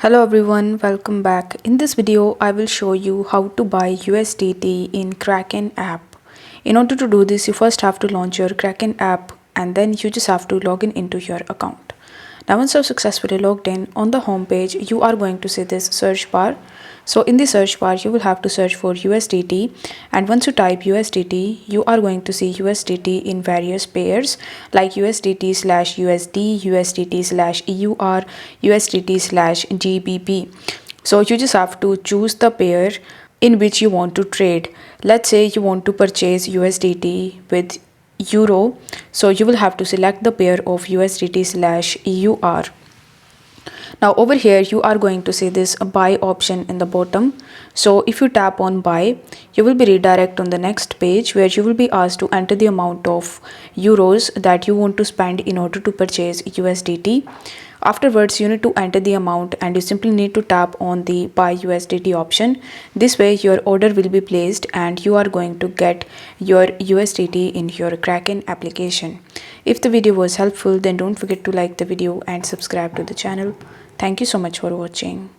Hello everyone, welcome back. In this video, I will show you how to buy USDT in Kraken app. In order to do this, you first have to launch your Kraken app and then you just have to log in into your account. Now once you've successfully logged in, on the home page, you are going to see this search bar. So in the search bar, you will have to search for USDT, and once you type USDT, you are going to see USDT in various pairs like USDT slash USD, USDT slash EUR, USDT slash GBP. So you just have to choose the pair in which you want to trade. Let's say you want to purchase USDT with euro, so you will have to select the pair of USDT slash EUR. Now over here you are going to see this buy option in the bottom. So if you tap on buy, you will be redirected on the next page where you will be asked to enter the amount of euros that you want to spend in order to purchase USDT. Afterwards, you need to enter the amount and you simply need to tap on the buy USDT option. This way your order will be placed and you are going to get your USDT in your Kraken application. If the video was helpful, then don't forget to like the video and subscribe to the channel. Thank you so much for watching.